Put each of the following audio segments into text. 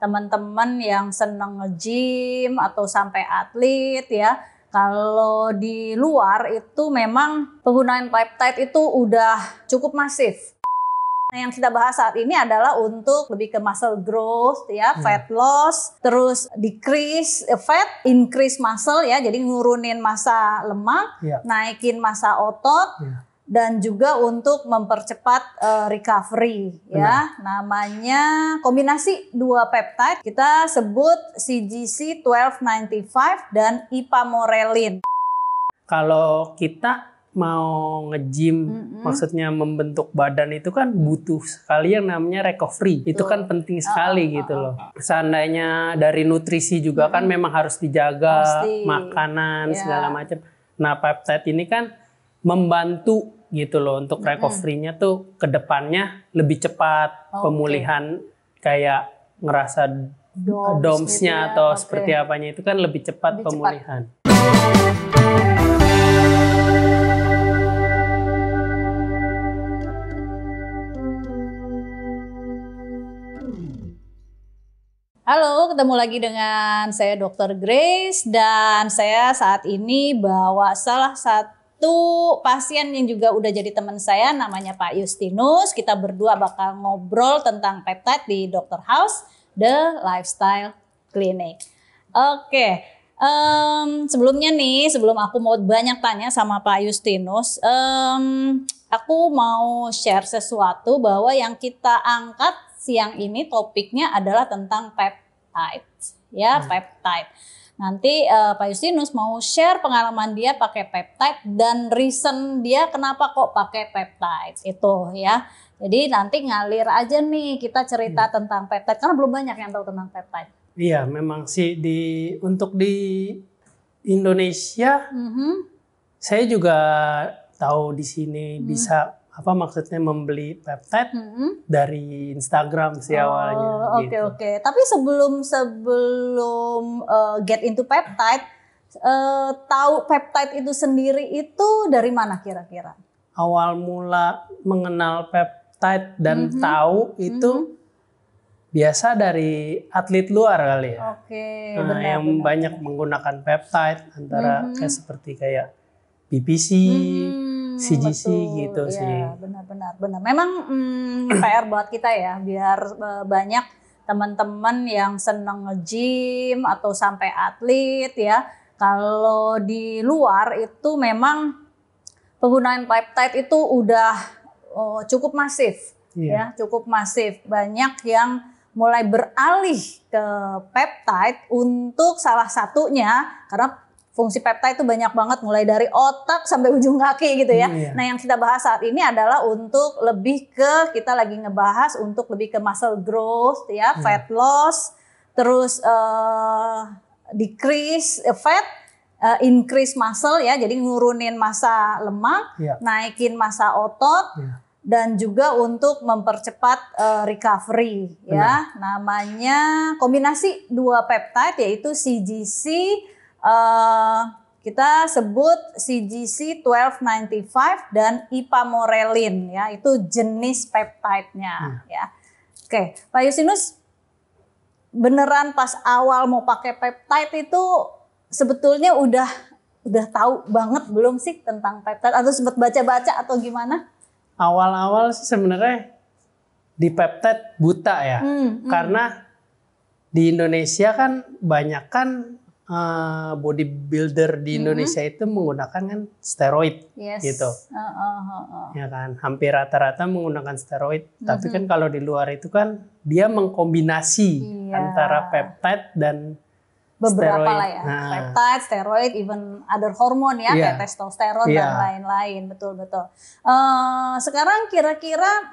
teman-teman yang seneng nge-gym atau sampai atlet ya. Kalau di luar itu memang penggunaan peptide itu udah cukup masif. Nah, yang kita bahas saat ini adalah untuk lebih ke muscle growth ya, fat loss, terus decrease fat, increase muscle ya, jadi ngurunin massa lemak, naikin massa otot, dan juga untuk mempercepat recovery ya. Namanya kombinasi dua peptide, kita sebut CGC 1295 dan ipamorelin. Kalau kita mau nge-gym, maksudnya membentuk badan itu kan butuh sekali yang namanya recovery. Itu kan penting sekali gitu loh. Seandainya dari nutrisi juga kan memang harus dijaga, makanan segala macam. Nah, peptide ini kan membantu gitu loh untuk recovery-nya tuh ke depannya lebih cepat, pemulihan kayak ngerasa DOMS-nya gitu ya, atau seperti apanya itu kan lebih cepat pemulihan. Halo, ketemu lagi dengan saya Dr. Grace dan saya saat ini bawa salah satu pasien yang juga udah jadi teman saya, namanya Pak Justinus. Kita berdua bakal ngobrol tentang peptide di Dr. House, The Lifestyle Clinic. Oke, sebelumnya nih, sebelum aku mau banyak tanya sama Pak Justinus, aku mau share sesuatu bahwa yang kita angkat siang ini topiknya adalah tentang peptide, ya peptide. Nanti Pak Justinus mau share pengalaman dia pakai peptide dan reason dia kenapa kok pakai peptide itu ya. Jadi nanti ngalir aja nih kita cerita tentang peptide karena belum banyak yang tahu tentang peptide. Iya, memang sih untuk di Indonesia, saya juga tahu di sini bisa maksudnya membeli peptide dari Instagram sih awalnya. Oke. Tapi sebelum get into peptide, tahu peptide itu sendiri itu dari mana kira-kira? Awal mula mengenal peptide dan tahu itu biasa dari atlet luar kali ya. Benar, yang banyak menggunakan peptide antara seperti kayak PPC, CGC gitu ya, sih. Benar. Memang PR buat kita ya, biar banyak teman-teman yang seneng nge-gym atau sampai atlet ya. Kalau di luar itu memang penggunaan peptide itu udah cukup masif, ya, cukup masif. Banyak yang mulai beralih ke peptide untuk salah satunya karena fungsi peptide itu banyak banget, mulai dari otak sampai ujung kaki gitu ya. Nah, yang kita bahas saat ini adalah untuk lebih ke, kita lagi ngebahas untuk lebih ke muscle growth ya, fat loss, terus decrease fat, increase muscle ya, jadi ngurunin massa lemak, naikin massa otot, dan juga untuk mempercepat recovery ya. Namanya kombinasi dua peptide yaitu CGC, kita sebut CGC 1295 dan ipamorelin ya, itu jenis peptide-nya ya. Oke, Pak Justinus, beneran pas awal mau pakai peptide itu sebetulnya udah tahu banget belum sih tentang peptide atau sempat baca-baca atau gimana? Awal-awal sih sebenarnya di peptide buta ya. Karena di Indonesia kan banyak kan bodybuilder di Indonesia itu menggunakan kan steroid gitu. Ya kan, hampir rata-rata menggunakan steroid. Tapi kan kalau di luar itu kan dia mengkombinasi antara peptide dan beberapa steroid. Lah ya, peptide, steroid, even other hormon ya, kayak testosteron dan lain-lain, betul. Sekarang kira-kira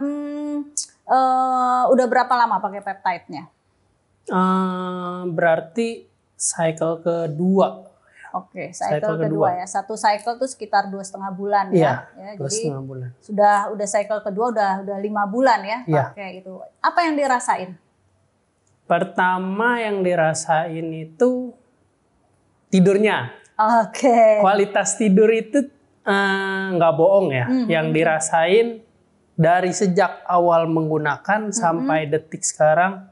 udah berapa lama pakai peptide-nya? Berarti cycle kedua. Oke, cycle kedua ya. Satu cycle tuh sekitar 2,5 bulan ya. Jadi 2,5 bulan. Udah cycle kedua udah 5 bulan ya pakai itu. Apa yang dirasain? Pertama yang dirasain itu tidurnya. Kualitas tidur itu nggak bohong ya. Yang dirasain dari sejak awal menggunakan sampai detik sekarang,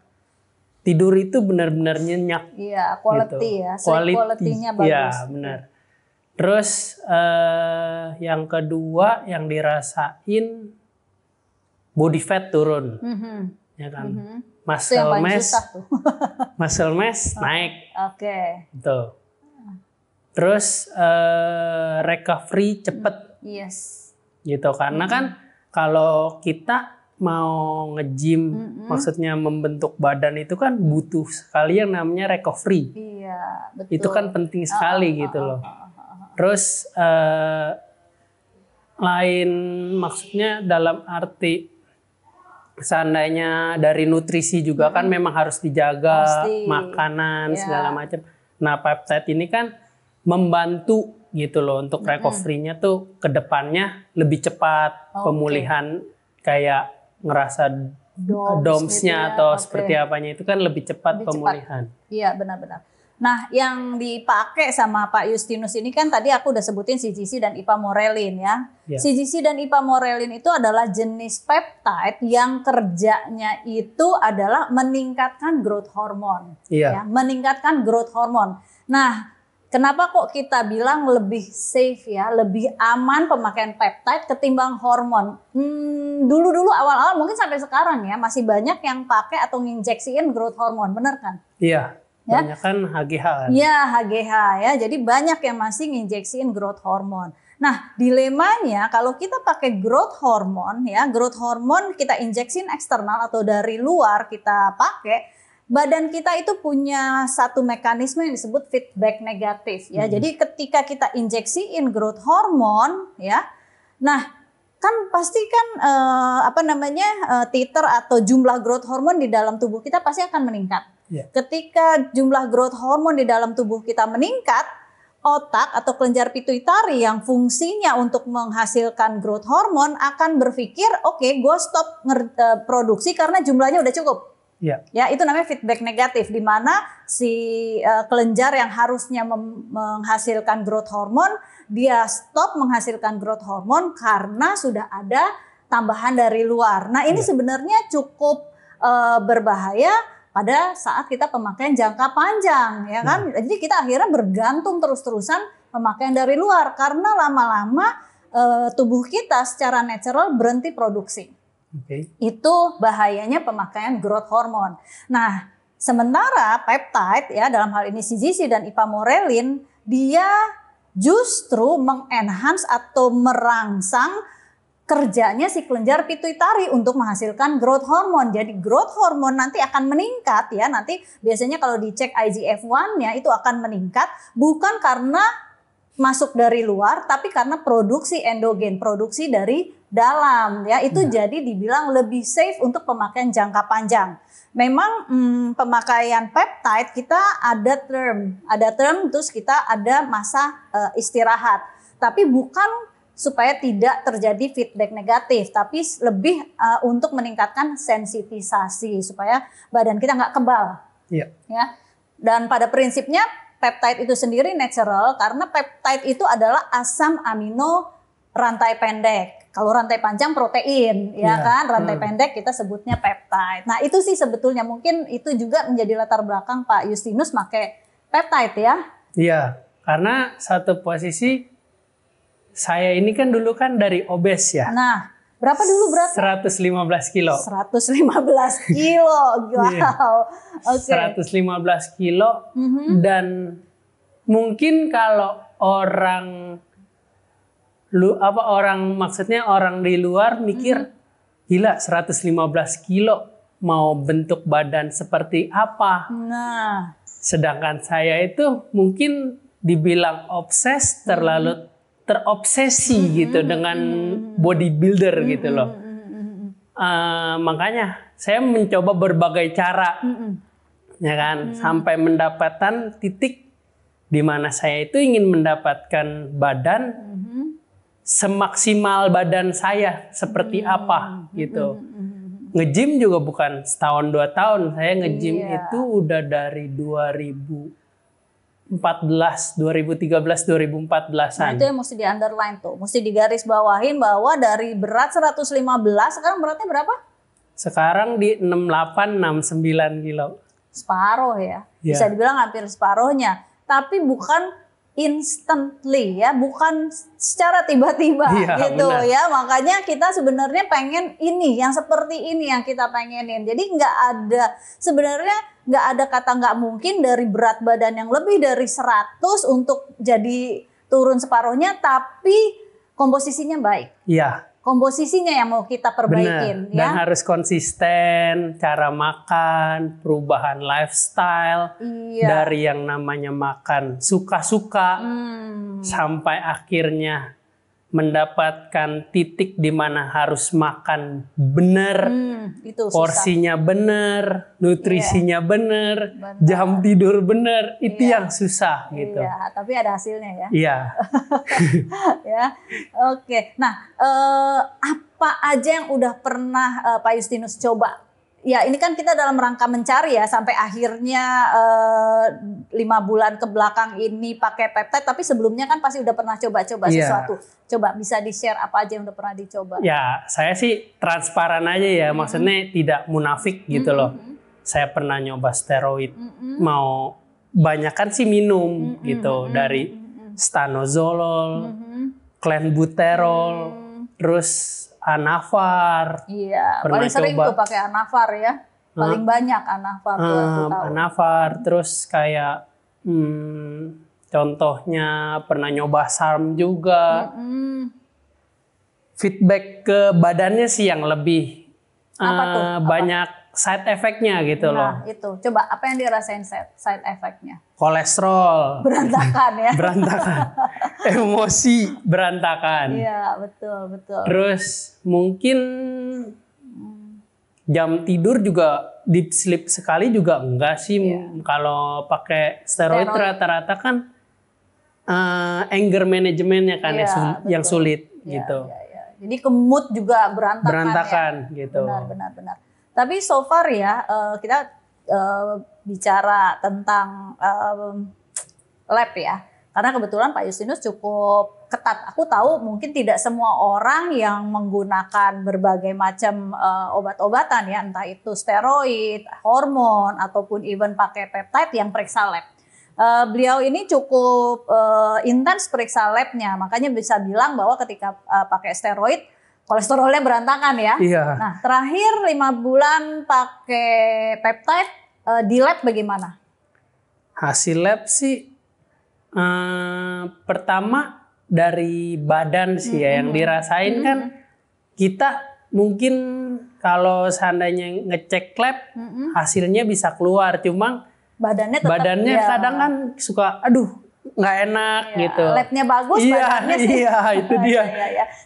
tidur itu benar-benar nyenyak. Iya, quality gitu. ya, sleep quality-nya bagus. Iya, benar. Terus yang kedua yang dirasain body fat turun, ya kan. Muscle mass, muscle mass naik. Oke. Gitu. Terus recovery cepet. Yes. Gitu, karena kan kalau kita mau nge-gym, maksudnya membentuk badan itu kan butuh sekali yang namanya recovery. Iya, betul. Itu kan penting sekali gitu loh. Terus lain maksudnya dalam arti seandainya dari nutrisi juga kan memang harus dijaga. Pasti. Makanan segala macam. Nah, peptide ini kan membantu gitu loh untuk recovery-nya tuh ke depannya lebih cepat, pemulihan kayak ngerasa DOMS-nya gitu atau seperti apanya itu kan lebih cepat pemulihan. Iya, benar-benar. Nah, yang dipakai sama Pak Justinus ini kan tadi aku udah sebutin CGC dan ipamorelin ya. CGC dan ipamorelin itu adalah jenis peptide yang kerjanya itu adalah meningkatkan growth hormone. Ya, meningkatkan growth hormone. Nah, kenapa kok kita bilang lebih safe ya, lebih aman pemakaian peptide ketimbang hormon? Dulu-dulu awal-awal mungkin sampai sekarang ya masih banyak yang pakai atau nginjeksiin growth hormone, bener kan? Iya. Ya? Banyak kan HGH kan? Iya, HGH ya. Jadi banyak yang masih nginjeksiin growth hormone. Nah, dilemanya kalau kita pakai growth hormone ya, growth hormone kita injeksin eksternal atau dari luar kita pakai, badan kita itu punya satu mekanisme yang disebut feedback negatif ya. Jadi ketika kita injeksiin growth hormone ya, nah kan pasti kan titer atau jumlah growth hormone di dalam tubuh kita pasti akan meningkat. Ketika jumlah growth hormone di dalam tubuh kita meningkat, otak atau kelenjar pituitari yang fungsinya untuk menghasilkan growth hormone akan berpikir, oke, gue stop produksi karena jumlahnya udah cukup. Ya, itu namanya feedback negatif, di mana si kelenjar yang harusnya menghasilkan growth hormone, dia stop menghasilkan growth hormone karena sudah ada tambahan dari luar. Nah, ini sebenarnya cukup berbahaya pada saat kita pemakaian jangka panjang, ya kan? Jadi kita akhirnya bergantung terus-terusan pemakaian dari luar karena lama-lama tubuh kita secara natural berhenti produksi. Itu bahayanya pemakaian growth hormone. Nah, sementara peptide ya dalam hal ini CGC dan ipamorelin dia justru mengenhance atau merangsang kerjanya si kelenjar pituitari untuk menghasilkan growth hormone. Jadi growth hormone nanti akan meningkat ya. Nanti biasanya kalau dicek IGF-1-nya itu akan meningkat bukan karena masuk dari luar tapi karena produksi endogen, produksi dari dalam ya. Itu jadi dibilang lebih safe untuk pemakaian jangka panjang. Memang pemakaian peptide kita ada term terus kita ada masa istirahat. Tapi bukan supaya tidak terjadi feedback negatif, tapi lebih untuk meningkatkan sensitisasi supaya badan kita nggak kebal. Ya. Dan pada prinsipnya peptide itu sendiri natural karena peptide itu adalah asam amino rantai pendek. Kalau rantai panjang protein, ya kan? Rantai pendek kita sebutnya peptide. Nah, itu sih sebetulnya mungkin itu juga menjadi latar belakang Pak Justinus pakai peptide ya. Iya, karena satu posisi saya ini kan dulu kan dari obes ya. Nah, berapa dulu beratnya? 115 kilo. 115 kilo, wow. Oke. 115 kilo dan mungkin kalau orang maksudnya orang di luar mikir gila 115 kilo mau bentuk badan seperti apa. Nah, sedangkan saya itu mungkin dibilang terlalu terobsesi gitu dengan bodybuilder gitu loh. Makanya saya mencoba berbagai cara, ya kan, sampai mendapatkan titik di mana saya itu ingin mendapatkan badan semaksimal badan saya seperti apa gitu. Nge-gym juga bukan setahun 2 tahun, saya nge-gym itu udah dari 2013, 2014-an. Nah, itu yang mesti di underline tuh, mesti digaris bawahin bahwa dari berat 115, sekarang beratnya berapa? Sekarang di 68-69 kilo. separuh ya. Bisa dibilang hampir separuhnya. Tapi bukan instantly ya, bukan secara tiba-tiba gitu benar. Ya. Makanya kita sebenarnya pengen ini, yang seperti ini yang kita pengenin. Jadi sebenarnya nggak ada kata nggak mungkin dari berat badan yang lebih dari 100 untuk jadi turun separuhnya, tapi komposisinya baik. Iya. Komposisinya yang mau kita perbaikin. Bener. Dan harus konsisten, cara makan, perubahan lifestyle. Dari yang namanya makan suka-suka sampai akhirnya mendapatkan titik di mana harus makan benar, porsinya benar, nutrisinya benar, jam tidur benar, itu yang susah gitu. Iya, tapi ada hasilnya ya. Iya. Ya, oke. Nah, apa aja yang udah pernah Pak Justinus coba? Ya, ini kan kita dalam rangka mencari ya sampai akhirnya 5 bulan ke belakang ini pakai peptide, tapi sebelumnya kan pasti udah pernah coba-coba sesuatu. Coba bisa di-share apa aja yang udah pernah dicoba? Ya, saya sih transparan aja ya, maksudnya tidak munafik gitu loh. Saya pernah nyoba steroid, mau banyakan sih minum gitu, dari stanozolol, clenbuterol, terus Anavar. Iya, paling sering tuh pakai Anavar ya. Paling banyak Anavar tuh aku tahu. Anavar, terus kayak contohnya pernah nyoba SARM juga. Feedback ke badannya sih yang lebih banyak side effect-nya gitu loh. Nah itu, coba apa yang dirasain side effect-nya? Kolesterol. Berantakan ya? Berantakan. Emosi berantakan. Iya, betul. Terus mungkin jam tidur juga deep sleep sekali juga enggak sih. Kalau pakai steroid rata-rata kan anger manajemennya kan yang sulit gitu. Jadi mood juga berantakan ya. Gitu. Benar. Tapi so far ya kita bicara tentang lab ya. Karena kebetulan Pak Justinus cukup ketat. Aku tahu mungkin tidak semua orang yang menggunakan berbagai macam obat-obatan ya, entah itu steroid, hormon, ataupun even pakai peptide yang periksa lab. Beliau ini cukup intens periksa labnya, makanya bisa bilang bahwa ketika pakai steroid, kolesterolnya berantakan ya. Iya. Nah terakhir 5 bulan pakai peptide, di lab bagaimana? Hasil lab sih pertama dari badan sih ya yang dirasain kan kita mungkin kalau seandainya ngecek lab hasilnya bisa keluar, cuma badannya kadang kan suka nggak enak gitu. Labnya bagus, badannya sih. Iya, itu dia.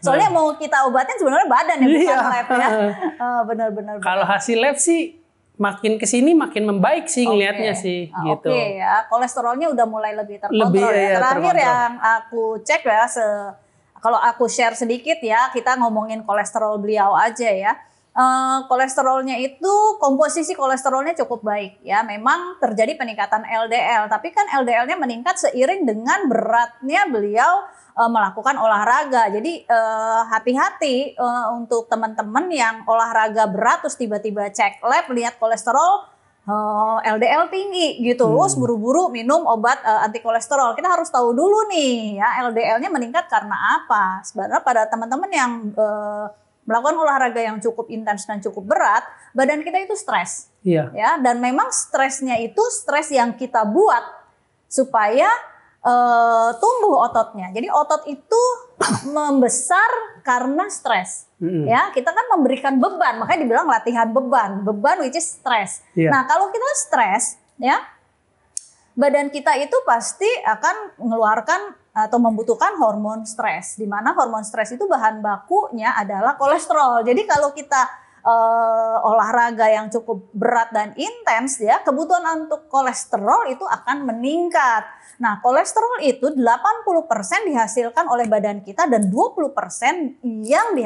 Soalnya mau kita obatin sebenarnya badan ya, bukan lab ya. Benar-benar. Kalau hasil lab sih makin kesini makin membaik sih ngelihatnya sih gitu. Oke ya, kolesterolnya udah mulai lebih terkontrol ya. Terakhir yang aku cek ya, kalau aku share sedikit ya, kita ngomongin kolesterol beliau aja ya. Kolesterolnya itu, komposisi kolesterolnya cukup baik ya. Memang terjadi peningkatan LDL, tapi kan LDL-nya meningkat seiring dengan beratnya beliau melakukan olahraga. Jadi hati-hati untuk teman-teman yang olahraga berat terus tiba-tiba cek lab lihat kolesterol LDL tinggi gitu, terus buru-buru minum obat anti kolesterol. Kita harus tahu dulu nih ya, LDL-nya meningkat karena apa. Sebenarnya pada teman-teman yang melakukan olahraga yang cukup intens dan cukup berat, badan kita itu stres. Iya. Ya, dan memang stresnya itu stres yang kita buat supaya tumbuh ototnya. Jadi otot itu membesar karena stres. Ya, kita kan memberikan beban, makanya dibilang latihan beban which is stres. Yeah. Nah, kalau kita stres, ya, badan kita itu pasti akan mengeluarkan atau membutuhkan hormon stres, di mana hormon stres itu bahan bakunya adalah kolesterol. Jadi kalau kita olahraga yang cukup berat dan intens ya, kebutuhan untuk kolesterol itu akan meningkat. Nah, kolesterol itu 80% dihasilkan oleh badan kita dan 20% yang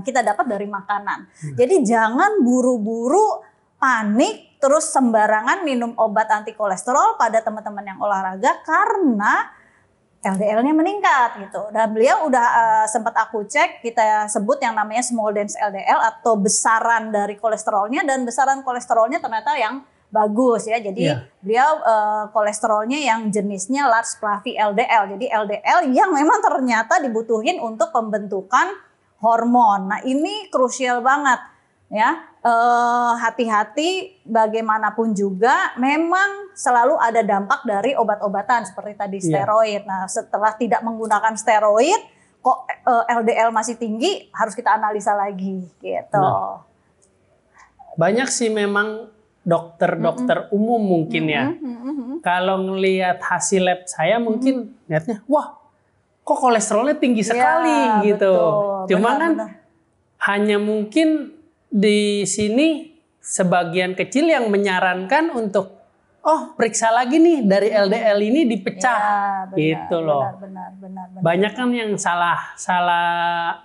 kita dapat dari makanan. Jadi jangan buru-buru panik terus sembarangan minum obat anti kolesterol pada teman-teman yang olahraga karena LDL-nya meningkat gitu. Dan beliau udah sempat aku cek, kita sebut yang namanya small dense LDL atau besaran dari kolesterolnya, dan besaran kolesterolnya ternyata yang bagus ya. Jadi beliau kolesterolnya yang jenisnya large fluffy LDL. Jadi LDL yang memang ternyata dibutuhin untuk pembentukan hormon. Nah, ini krusial banget ya. Hati-hati bagaimanapun juga memang selalu ada dampak dari obat-obatan seperti tadi steroid. Nah, setelah tidak menggunakan steroid kok LDL masih tinggi, harus kita analisa lagi gitu. Nah, banyak sih memang dokter-dokter umum mungkin ya. Kalau ngelihat hasil lab saya mungkin lihatnya, wah kok kolesterolnya tinggi sekali gitu. Betul, Cuma hanya mungkin di sini sebagian kecil yang menyarankan untuk periksa lagi nih dari LDL ini dipecah gitu loh. Benar. Banyak kan yang salah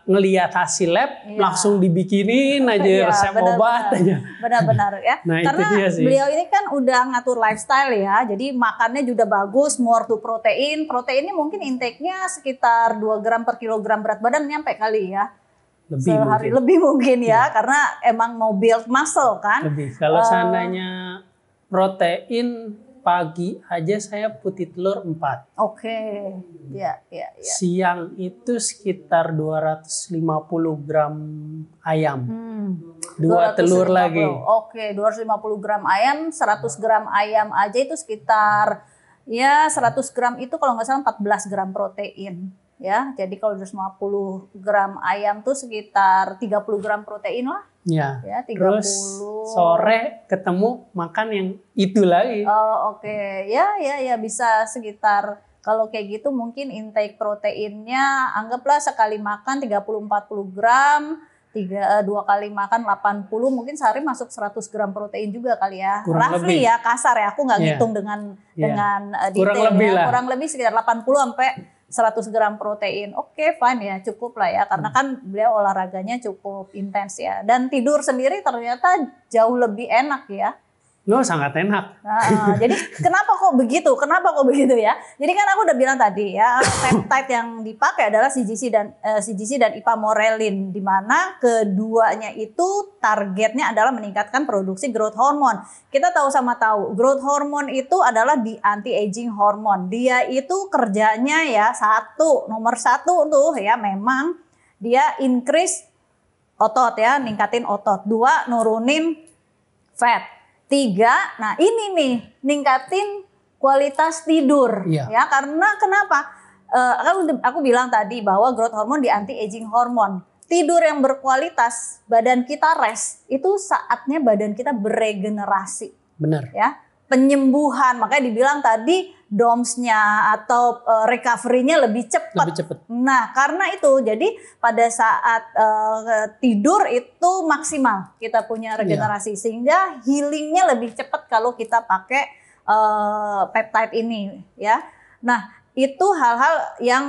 ngelihat hasil lab langsung dibikinin aja resep obat aja. Benar ya. Nah, karena itu dia sih. Beliau ini kan udah ngatur lifestyle ya. Jadi makannya juga bagus, more to protein. Proteinnya mungkin intake-nya sekitar 2 gram per kilogram berat badan nyampe kali ya. Sehari lebih mungkin ya, karena emang mau build muscle kan. Lebih. Kalau seandainya protein pagi aja saya putih telur 4. Oke. Ya. Siang itu sekitar 250 gram ayam. 2 telur lagi. Oke, 250 gram ayam, 100 gram ayam aja itu sekitar 100 gram itu kalau nggak salah 14 gram protein. Ya, jadi kalau 250 gram ayam tuh sekitar 30 gram protein lah. Ya 30. Terus sore ketemu makan yang itu lagi. Oke. Ya bisa sekitar kalau kayak gitu mungkin intake proteinnya anggaplah sekali makan 30-40 gram, 2 kali makan 80, mungkin sehari masuk 100 gram protein juga kali ya. Roughly ya, kasar ya, aku nggak ngitung dengan detail kurang lebih sekitar 80 sampai 100 gram protein. Oke, fine ya, cukup lah ya. Karena kan beliau olahraganya cukup intens ya. Dan tidur sendiri ternyata jauh lebih enak ya. Sangat enak. Jadi kenapa kok begitu ya? Jadi kan aku udah bilang tadi ya, peptide yang dipakai adalah CGC dan ipamorelin, di mana keduanya itu targetnya adalah meningkatkan produksi growth hormone. Kita tahu growth hormone itu adalah di anti aging hormone. Dia itu kerjanya ya nomor satu tuh ya, memang dia increase otot ya, ningkatin otot. 2, nurunin fat. 3, nah ini nih, ningkatin kualitas tidur. Ya, karena kenapa? Aku bilang tadi bahwa growth hormone di anti aging hormone. Tidur yang berkualitas, badan kita rest, itu saatnya badan kita beregenerasi. Benar. Ya, penyembuhan, makanya dibilang tadi DOMS-nya atau recovery-nya lebih cepat. Nah, karena itu jadi pada saat tidur itu maksimal kita punya regenerasi, sehingga healing-nya lebih cepat kalau kita pakai peptide ini ya. Nah, itu hal-hal yang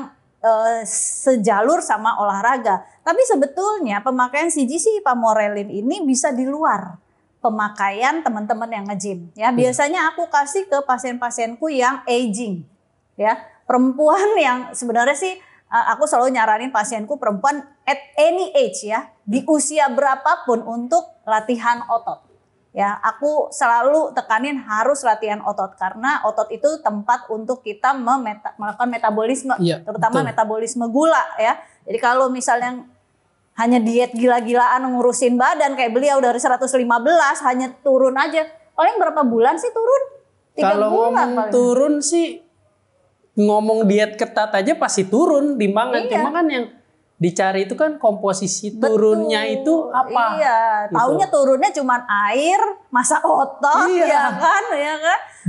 sejalur sama olahraga. Tapi sebetulnya pemakaian CGC ipamorelin ini bisa di luar pemakaian teman-teman yang nge-gym ya. Biasanya aku kasih ke pasien-pasienku yang aging ya, perempuan yang sebenarnya sih aku selalu nyaranin pasienku perempuan at any age ya, di usia berapapun untuk latihan otot ya. Aku selalu tekanin harus latihan otot karena otot itu tempat untuk kita melakukan metabolisme, terutama metabolisme gula ya. Jadi kalau misalnya hanya diet gila-gilaan ngurusin badan kayak beliau dari 115 hanya turun aja. Paling berapa bulan sih turun? 3 Kalau bulan ngomong paling. Turun sih, ngomong diet ketat aja pasti turun timbangan. Cuma kan yang dicari itu kan komposisi turunnya itu apa. Taunya turunnya cuma air, masa otot ya kan.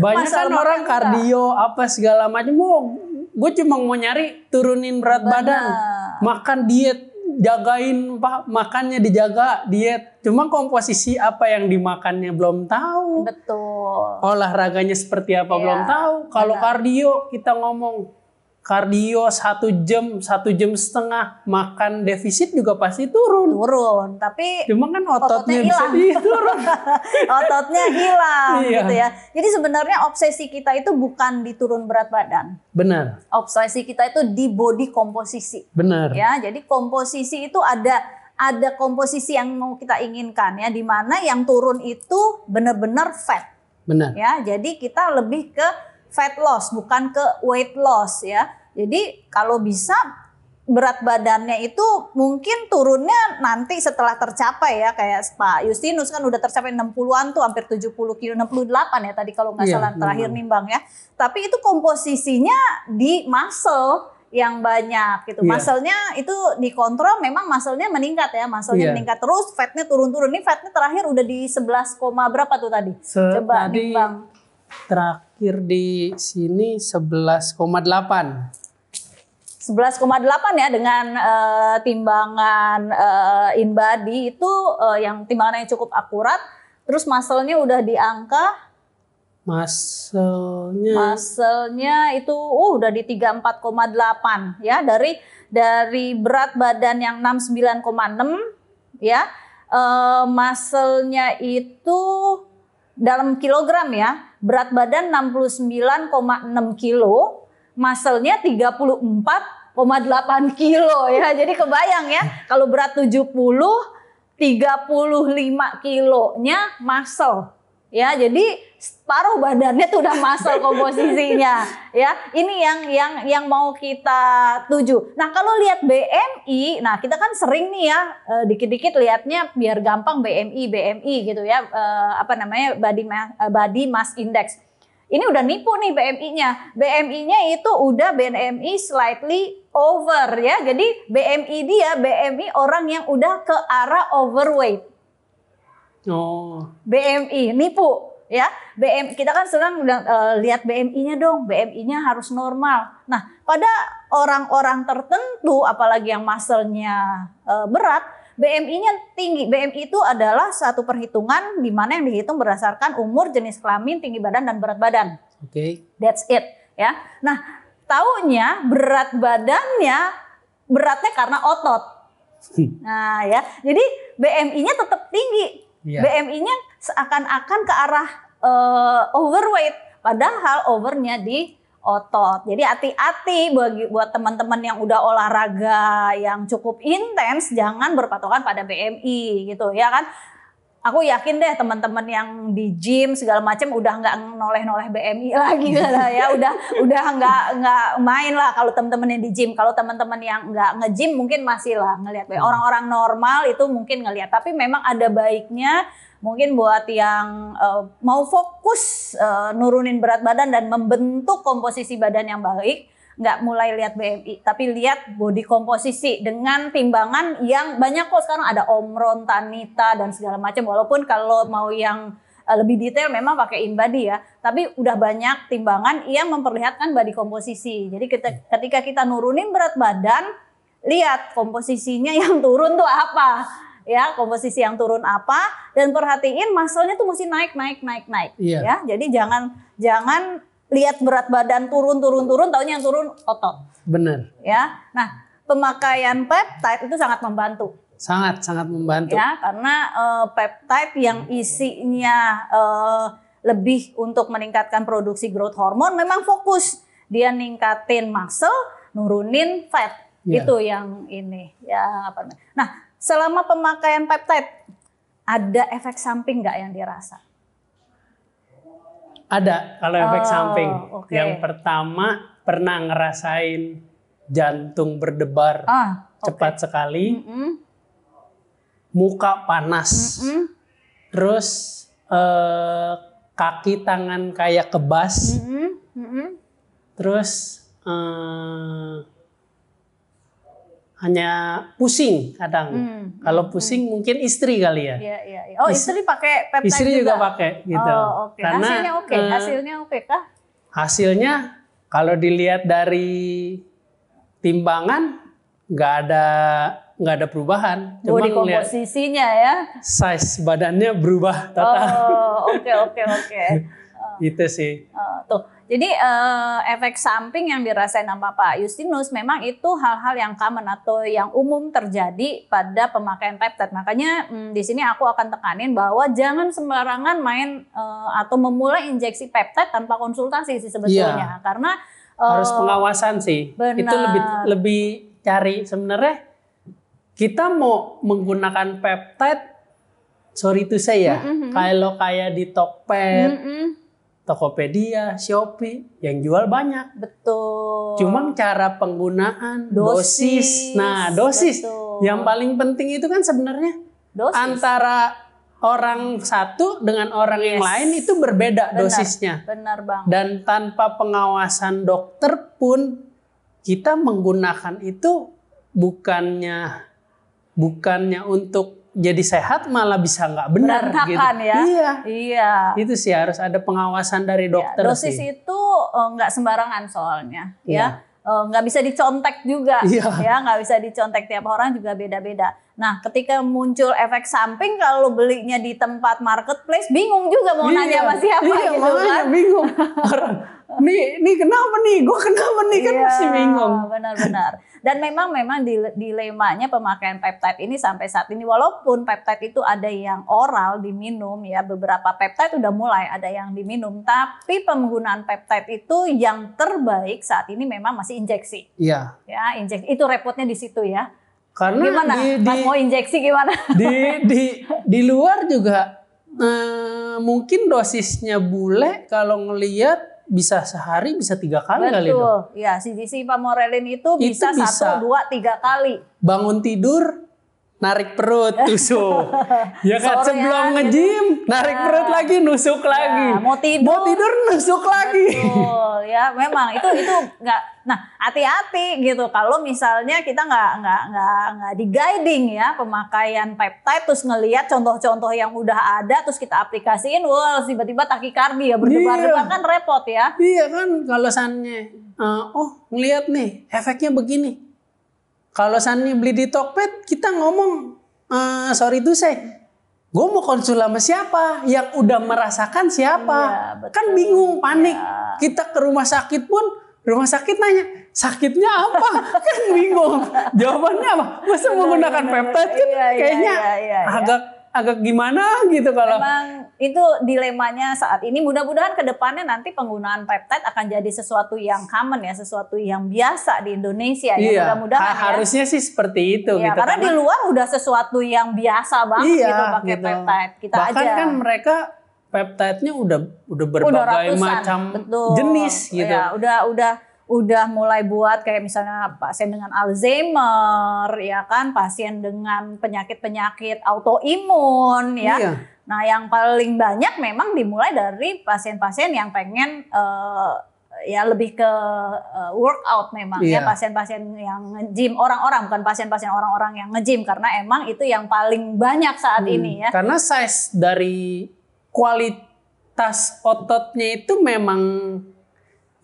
Banyak kan orang kardio apa segala macam. Gue cuma mau nyari turunin berat badan. Makan diet. Jagain makannya, dijaga diet. Cuma komposisi apa yang dimakannya belum tahu. Betul. Olahraganya seperti apa belum tahu. Kalau kardio kita ngomong kardio 1 jam, 1 jam setengah, makan defisit juga pasti turun. Tapi cuma kan ototnya bisa turun. Ototnya hilang gitu ya. Jadi sebenarnya obsesi kita itu bukan di turun berat badan. Benar. Obsesi kita itu di body komposisi. Benar. Ya, jadi komposisi itu ada komposisi yang mau kita inginkan ya, di mana yang turun itu benar-benar fat. Benar. Ya, jadi kita lebih ke fat loss bukan ke weight loss ya. Jadi kalau bisa berat badannya itu mungkin turunnya nanti setelah tercapai ya, kayak Pak Justinus kan udah tercapai 60-an tuh, hampir 70 kilo, 68 ya tadi kalau nggak salah terakhir nimbang ya. Tapi itu komposisinya di muscle yang banyak gitu. Muscle-nya itu dikontrol, memang muscle-nya meningkat ya, muscle-nya meningkat terus, fatnya turun-turun. Ini fatnya terakhir udah di 11, berapa tuh tadi? Coba tadi nimbang. Terakhir di sini 11,8. 11,8 ya dengan timbangan InBody itu yang timbangannya cukup akurat. Terus muscle-nya udah di angka, muscle-nya itu udah di 34,8 ya, dari berat badan yang 69,6 ya. Muscle-nya itu dalam kilogram ya, berat badan 69,6 kilo, muscle-nya 34,8 kilo ya. Jadi kebayang ya, kalau berat 70, 35 kilonya muscle. Ya, jadi separuh badannya tuh udah muscle komposisinya ya. Ini yang mau kita tuju. Nah, kalau lihat BMI, nah kita kan sering nih ya dikit-dikit lihatnya biar gampang BMI gitu ya, body mass index. Ini udah nipu nih BMI-nya. BMI-nya itu udah BMI slightly over ya. Jadi BMI orang yang udah ke arah overweight. BMI nipu ya. Kita kan sedang lihat BMI-nya dong. BMI-nya harus normal. Nah, pada orang-orang tertentu apalagi yang muscle-nya berat, BMI-nya tinggi. BMI itu adalah satu perhitungan di mana yang dihitung berdasarkan umur, jenis kelamin, tinggi badan dan berat badan. Oke. That's it ya. Nah, taunya beratnya karena otot. Nah, ya. Jadi BMI-nya tetap tinggi. BMI-nya seakan-akan ke arah overweight, padahal overnya di otot. Jadi hati-hati buat teman-teman yang udah olahraga yang cukup intens, jangan berpatokan pada BMI gitu ya kan. Aku yakin deh teman-teman yang di gym segala macam udah nggak noleh-noleh BMI lagi lah ya, udah nggak main lah kalau teman-teman yang di gym. Kalau teman-teman yang nggak nge-gym mungkin masih lah ngelihat. Orang-orang normal itu mungkin ngelihat, tapi memang ada baiknya mungkin buat yang mau fokus nurunin berat badan dan membentuk komposisi badan yang baik, nggak mulai lihat BMI, tapi lihat body komposisi dengan timbangan yang banyak kok sekarang, ada Omron, Tanita dan segala macam. Walaupun kalau mau yang lebih detail memang pakai InBody ya, tapi udah banyak timbangan yang memperlihatkan body komposisi. Jadi ketika kita nurunin berat badan, lihat komposisinya yang turun tuh apa. Ya, komposisi yang turun apa, dan perhatiin muscle-nya tuh mesti naik ya. Jadi jangan lihat berat badan turun taunya yang turun otot. Benar. Ya. Nah, pemakaian peptide itu sangat membantu. Sangat membantu. Ya, karena peptide yang isinya lebih untuk meningkatkan produksi growth hormone memang fokus dia ningkatin muscle, nurunin fat. Itu yang ini ya apa. Nah, selama pemakaian peptide, ada efek samping nggak yang dirasa? Ada kalau efek samping. Yang pertama, pernah ngerasain jantung berdebar cepat sekali, muka panas, terus kaki tangan kayak kebas, terus hanya pusing kadang. Kalau pusing mungkin istri kali ya. Iya. Oh, istri pakai peptide istri juga pakai gitu. Karena hasilnya oke kah? Hasilnya kalau dilihat dari timbangan nggak ada perubahan. Cuma Body komposisinya ya. Size badannya berubah total. Oke. Itu sih. Tuh. Jadi efek samping yang dirasain sama Pak Justinus memang itu hal-hal yang common atau yang umum terjadi pada pemakaian peptide. Makanya di sini aku akan tekanin bahwa jangan sembarangan main atau memulai injeksi peptide tanpa konsultasi sih sebetulnya. Karena harus pengawasan sih. Benar. Itu lebih cari sebenarnya kita mau menggunakan peptide, sorry to say ya, kalau kayak di Tokped Tokopedia, Shopee yang jual banyak. Betul. Cuma cara penggunaan, dosis. Nah, dosis. Betul. Yang paling penting itu kan sebenarnya Dosis. antara orang satu dengan orang yang lain itu berbeda dosisnya. Benar banget. Dan tanpa pengawasan dokter pun kita menggunakan itu bukannya untuk jadi sehat, malah bisa nggak benar gitu. Ya. Iya. Itu sih harus ada pengawasan dari dokter. Dosis sih. itu nggak sembarangan soalnya, ya. Nggak bisa dicontek juga, ya. Nggak bisa dicontek, tiap orang juga beda-beda. Nah, ketika muncul efek samping kalau belinya di tempat marketplace, bingung juga mau nanya sama siapa gitu kan? Bingung. Orang, nih kenapa nih? Gue kenapa nih? Kan masih bingung. Benar-benar. Dan memang dilemanya pemakaian peptide ini sampai saat ini, walaupun peptide itu ada yang oral diminum, ya, beberapa peptide udah mulai ada yang diminum, tapi penggunaan peptide itu yang terbaik saat ini memang masih injeksi. Iya. Ya, injeksi itu repotnya di situ ya. Karena gimana? Pas mau injeksi gimana? Di luar juga mungkin dosisnya bule kalau ngelihat bisa sehari bisa 3 kali. Betul. Kali dong. Ya, CGC Pamorelin itu bisa 1, 2, 3 kali. Bangun tidur, narik perut, tusuk. Ya kan, sebelum nge-gym, narik perut lagi, nusuk lagi. Mau tidur, nusuk lagi. Betul, ya memang itu nggak. Nah, hati-hati gitu kalau misalnya kita nggak di-guiding ya pemakaian peptide, terus ngelihat contoh-contoh yang udah ada terus kita aplikasiin, wah tiba-tiba takikardia berdebar-debar, kan repot ya. Iya kan, kalau sannya ngelihat nih efeknya begini. Kalau sannya beli di Tokped, kita ngomong sorry to say, gue mau konsul sama siapa, yang udah merasakan siapa. Iya, kan bingung, panik. Ya. Kita ke rumah sakit pun, rumah sakit nanya, sakitnya apa? Kan bingung. Jawabannya apa? Masa menggunakan peptide kan kayaknya agak gimana gitu kalau. Memang itu dilemanya saat ini. Mudah-mudahan ke depannya nanti penggunaan peptide akan jadi sesuatu yang common ya, sesuatu yang biasa di Indonesia ya. Iya, mudah-mudahan harusnya sih seperti itu gitu. Karena di luar udah sesuatu yang biasa banget gitu pakai peptide. Kita bahkan aja. Kan mereka peptide-nya udah berbagai macam jenis gitu. Ya, udah mulai buat kayak misalnya pasien dengan Alzheimer, ya kan, pasien dengan penyakit-penyakit autoimun, ya. Iya. Nah, yang paling banyak memang dimulai dari pasien-pasien yang pengen ya lebih ke workout memang, ya, pasien-pasien yang nge-gym, bukan pasien-pasien orang-orang yang nge-gym, karena emang itu yang paling banyak saat ini ya. Karena size dari kualitas ototnya itu memang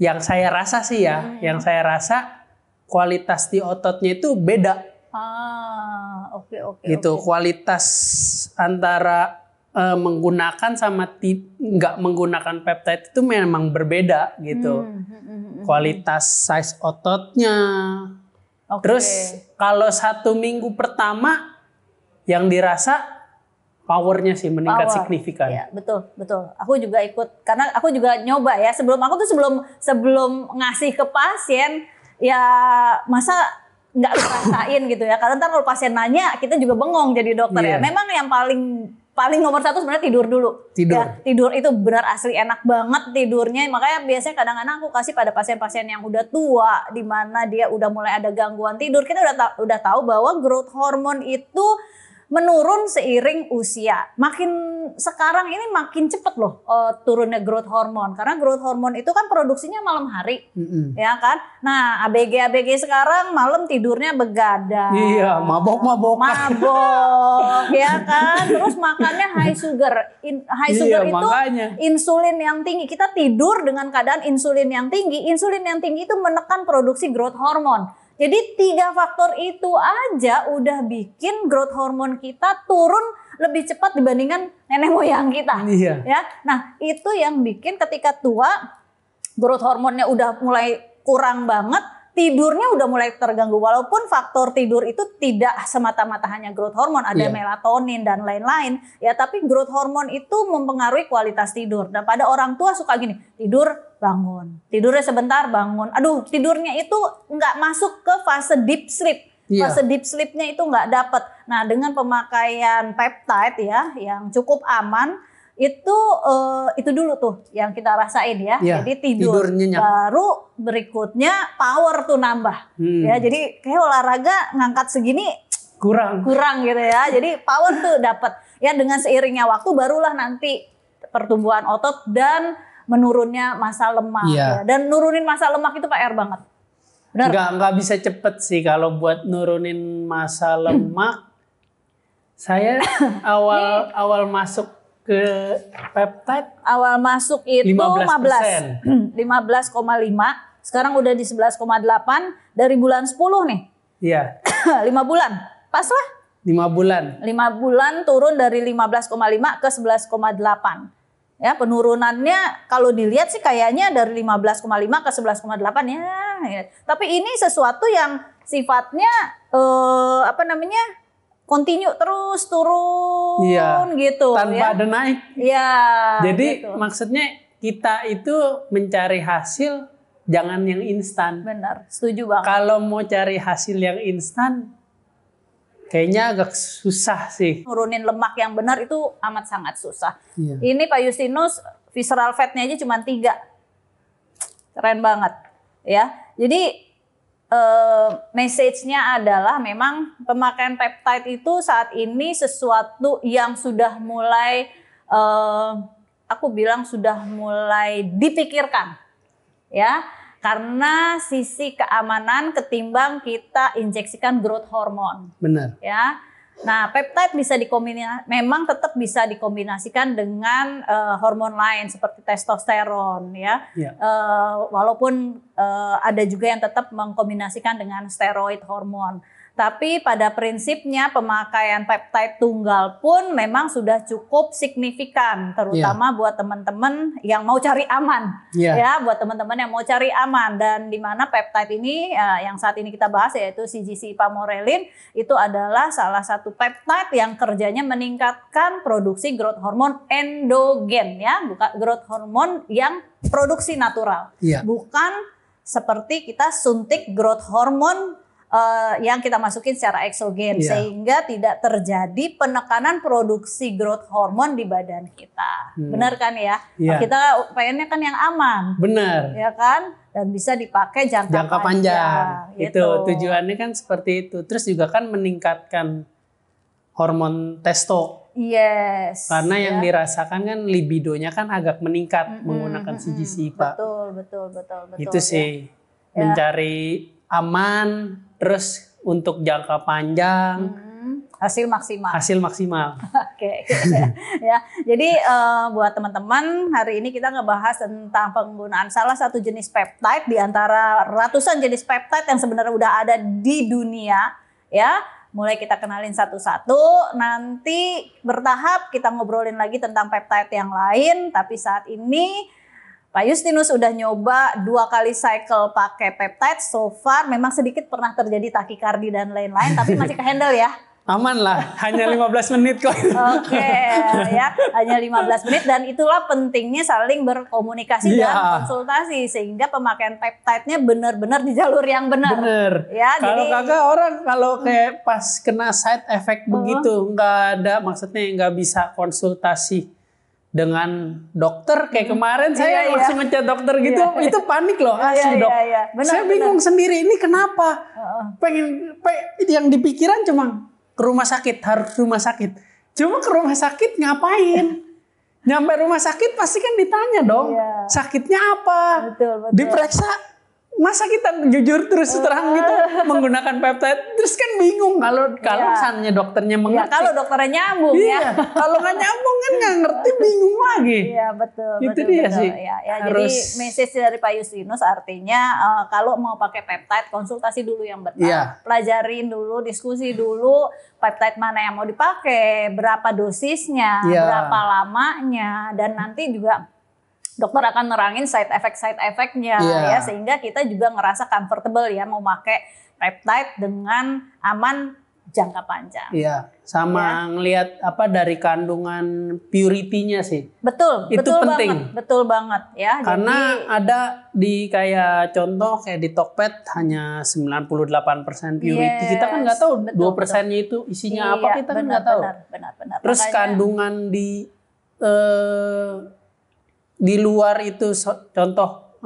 yang saya rasa sih ya, yang saya rasa kualitas di ototnya itu beda. Oke. Gitu, kualitas antara menggunakan sama nggak menggunakan peptide itu memang berbeda gitu. Kualitas size ototnya. Terus kalau 1 minggu pertama yang dirasa powernya sih meningkat signifikan. Ya, betul. Aku juga ikut karena aku juga nyoba ya. Sebelum ngasih ke pasien ya masa nggak ngerasain gitu ya. Karena ntar kalau pasien nanya kita juga bengong jadi dokter ya. Memang yang paling nomor 1 sebenarnya tidur dulu. Tidur itu benar asli enak banget tidurnya. Makanya biasanya kadang-kadang aku kasih pada pasien-pasien yang udah tua, di mana dia udah mulai ada gangguan tidur. Kita udah tahu bahwa growth hormone itu menurun seiring usia. Makin sekarang ini makin cepet loh turunnya growth hormone. Karena growth hormone itu kan produksinya malam hari. Ya kan? Nah, ABG sekarang malam tidurnya begadang. Iya, mabok ya kan? Terus makannya high sugar. High sugar itu makanya insulin yang tinggi. Kita tidur dengan keadaan insulin yang tinggi. Insulin yang tinggi itu menekan produksi growth hormone. Jadi 3 faktor itu aja udah bikin growth hormone kita turun lebih cepat dibandingkan nenek moyang kita. Iya. Ya, nah itu yang bikin ketika tua growth hormonnya udah mulai kurang banget, tidurnya udah mulai terganggu. Walaupun faktor tidur itu tidak semata-mata hanya growth hormone, ada melatonin dan lain-lain. Ya, tapi growth hormone itu mempengaruhi kualitas tidur. Dan pada orang tua suka gini, tidur bangun, tidurnya sebentar bangun. Aduh, tidurnya itu nggak masuk ke fase deep sleep. Fase deep sleepnya itu nggak dapet. Nah, dengan pemakaian peptide ya yang cukup aman, itu dulu tuh yang kita rasain ya. Iya, Jadi tidur nyenyak. baru berikutnya power tuh nambah. Ya, jadi kayak olahraga ngangkat segini kurang gitu ya. Jadi power tuh dapat. Ya, dengan seiringnya waktu barulah nanti pertumbuhan otot dan menurunnya massa lemak. Iya. Ya. Dan nurunin massa lemak itu PR banget. Benar. nggak bisa cepet sih kalau buat nurunin massa lemak. Saya awal masuk ke peptide Awal masuk itu 15%. 15,5. Sekarang udah di 11,8 dari bulan 10 nih. Iya. 5 bulan. Pas lah. 5 bulan. 5 bulan turun dari 15,5 ke 11,8. Ya, penurunannya kalau dilihat sih kayaknya dari 15,5 ke 11,8 ya. Tapi ini sesuatu yang sifatnya continue terus turun gitu Tanpa ya. ada naik. Iya. Jadi gitu. maksudnya kita itu mencari hasil jangan yang instan. Benar, setuju banget. Kalau mau cari hasil yang instan kayaknya agak susah sih. Nurunin lemak yang benar itu amat sangat susah. Iya. Ini Pak Justinus visceral fatnya aja cuma 3. Keren banget ya. Jadi message-nya adalah memang pemakaian peptide itu saat ini sesuatu yang sudah mulai aku bilang sudah mulai dipikirkan ya, karena sisi keamanan ketimbang kita injeksikan growth hormone. Benar. Ya. Nah, peptide bisa memang tetap bisa dikombinasikan dengan hormon lain seperti testosteron ya. Ya. Walaupun ada juga yang tetap mengkombinasikan dengan steroid hormon. Tapi pada prinsipnya pemakaian peptide tunggal pun memang sudah cukup signifikan, terutama buat teman-teman yang mau cari aman. Ya, buat teman-teman yang mau cari aman, dan di mana peptide ini yang saat ini kita bahas yaitu CGC Ipamorelin itu adalah salah satu peptide yang kerjanya meningkatkan produksi growth hormone endogen ya, bukan growth hormone yang produksi natural. Bukan seperti kita suntik growth hormone yang kita masukin secara eksogen, sehingga tidak terjadi penekanan produksi growth hormone di badan kita. Benar kan ya? Nah, kita pengennya kan yang aman. Benar. Ya kan? Dan bisa dipakai jangka panjang. Gitu. Itu tujuannya kan seperti itu. Terus juga kan meningkatkan hormon testo. Yes. Karena yang dirasakan kan libidonya kan agak meningkat menggunakan CGC, Pak. Betul. Itu sih mencari aman, terus untuk jangka panjang, hasil maksimal. Oke. Ya, jadi buat teman-teman hari ini kita ngebahas tentang penggunaan salah satu jenis peptide di antara ratusan jenis peptide yang sebenarnya udah ada di dunia. Ya, mulai kita kenalin satu-satu. Nanti bertahap kita ngobrolin lagi tentang peptide yang lain. Tapi saat ini Pak Justinus udah nyoba 2 kali cycle pakai peptide. So far memang sedikit pernah terjadi takikardi dan lain-lain, tapi masih ke-handle ya. Aman lah, hanya 15 menit kok. Oke, ya, hanya 15 menit, dan itulah pentingnya saling berkomunikasi dan konsultasi sehingga pemakaian peptide-nya benar-benar di jalur yang benar. Ya, kalau kagak orang kalau kayak pas kena side effect begitu nggak ada, maksudnya nggak bisa konsultasi dengan dokter kayak kemarin saya langsung ngechat dokter gitu, itu panik loh asli dok. Benar, saya bingung sendiri ini kenapa. Pengen yang dipikiran cuma ke rumah sakit, harus rumah sakit. Cuma ke rumah sakit ngapain? Nyampe rumah sakit pasti kan ditanya dong, sakitnya apa? Betul. Diperiksa, masa kita jujur terus terang gitu menggunakan peptide, terus kan bingung kalau misalnya dokternya mengerti. Kalau dokternya nyambung ya. Kalau nggak nyambung kan nggak ngerti, bingung lagi. Iya betul. Itu dia sih. Ya, jadi message dari Pak Justinus artinya kalau mau pakai peptide konsultasi dulu yang benar, pelajarin dulu, diskusi dulu peptide mana yang mau dipakai, berapa dosisnya, berapa lamanya, dan nanti juga dokter akan nerangin side effect-nya ya, sehingga kita juga ngerasa comfortable ya mau pakai peptide dengan aman jangka panjang. Iya, sama ngelihat apa dari kandungan purity-nya sih. Betul, itu betul penting. Betul banget ya. Karena ada di kayak contoh kayak di Tokped hanya 98% purity. Kita kan nggak tahu 2%-nya itu isinya apa, kita kan nggak tahu. Benar. Terus kandungan di di luar itu contoh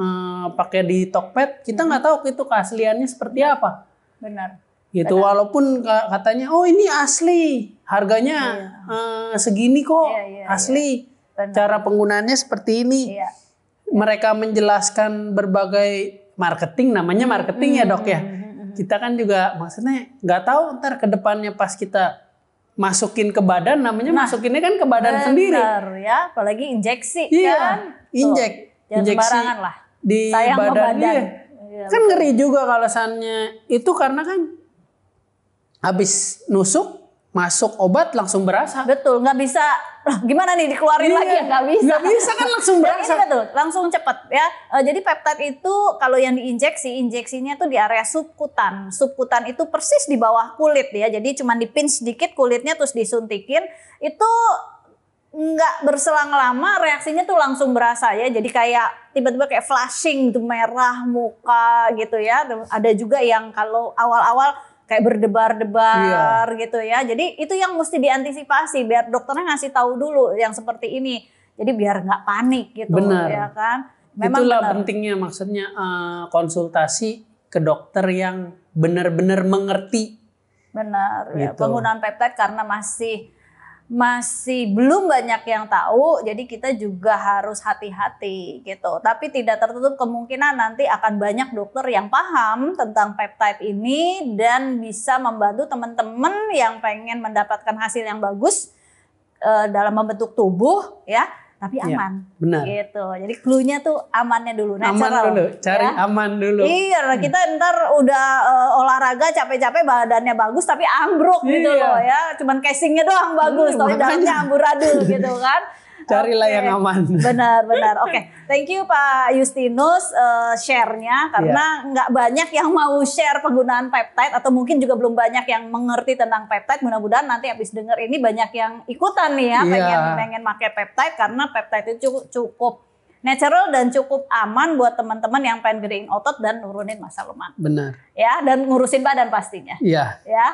pakai di Tokped, kita nggak tahu itu keasliannya seperti apa. Benar. Gitu. Benar. Walaupun katanya oh ini asli, harganya segini kok, asli. Benar. Cara penggunaannya seperti ini. Iya. Mereka menjelaskan berbagai marketing, namanya marketing ya dok ya. Kita kan juga maksudnya nggak tahu ntar ke depannya pas kita masukin ke badan, namanya masukinnya kan ke badan sendiri. Benar ya, apalagi injeksi Iya, kan. injeksi sembarangan lah. di Sayang sama badan. badan. Iya. Iya, Kan ngeri juga kalau misalnya itu karena kan habis nusuk masuk obat langsung berasa. Betul, nggak bisa. Gimana nih dikeluarin lagi ya? Nggak bisa. Nggak bisa kan langsung berasa. Ini betul, langsung cepet ya. Jadi peptide itu kalau yang diinjeksi, injeksinya tuh di area subkutan. Subkutan itu persis di bawah kulit ya. Jadi cuma dipinch sedikit kulitnya terus disuntikin. Itu nggak berselang lama reaksinya tuh langsung berasa ya. Jadi kayak tiba-tiba kayak flashing tuh merah muka gitu ya. Ada juga yang kalau awal-awal kayak berdebar-debar gitu ya. Jadi itu yang mesti diantisipasi biar dokternya ngasih tahu dulu yang seperti ini. Jadi biar nggak panik gitu. Benar. Ya kan. Memang Itulah benar. pentingnya maksudnya konsultasi ke dokter yang benar-benar mengerti. Benar. Ya, Gitu. penggunaan peptide karena masih belum banyak yang tahu, jadi kita juga harus hati-hati gitu. Tapi tidak tertutup kemungkinan nanti akan banyak dokter yang paham tentang peptide ini dan bisa membantu teman-teman yang pengen mendapatkan hasil yang bagus dalam membentuk tubuh ya, tapi aman. Ya, benar. Gitu. Jadi clue-nya tuh amannya dulu, Aman natural. dulu, cari ya. aman dulu. Iya, kita ntar udah olahraga capek-capek badannya bagus tapi ambruk gitu loh ya. Cuman casingnya doang bagus, tapi dalamnya amburadul gitu kan. Carilah yang aman. Benar. Oke, thank you Pak Justinus share-nya karena nggak banyak yang mau share penggunaan peptide atau mungkin juga belum banyak yang mengerti tentang peptide. Mudah-mudahan nanti habis denger ini banyak yang ikutan nih ya, pengen pakai peptide karena peptide itu cukup natural dan cukup aman buat teman-teman yang pengen gedein otot dan nurunin massa lemak. Benar. Ya, dan ngurusin badan pastinya. Iya. Ya.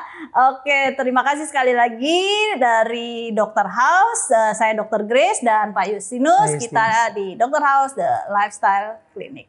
Oke, terima kasih sekali lagi dari Dr. House. Saya Dr. Grace dan Pak Justinus. Kita di Dr. House The Lifestyle Clinic.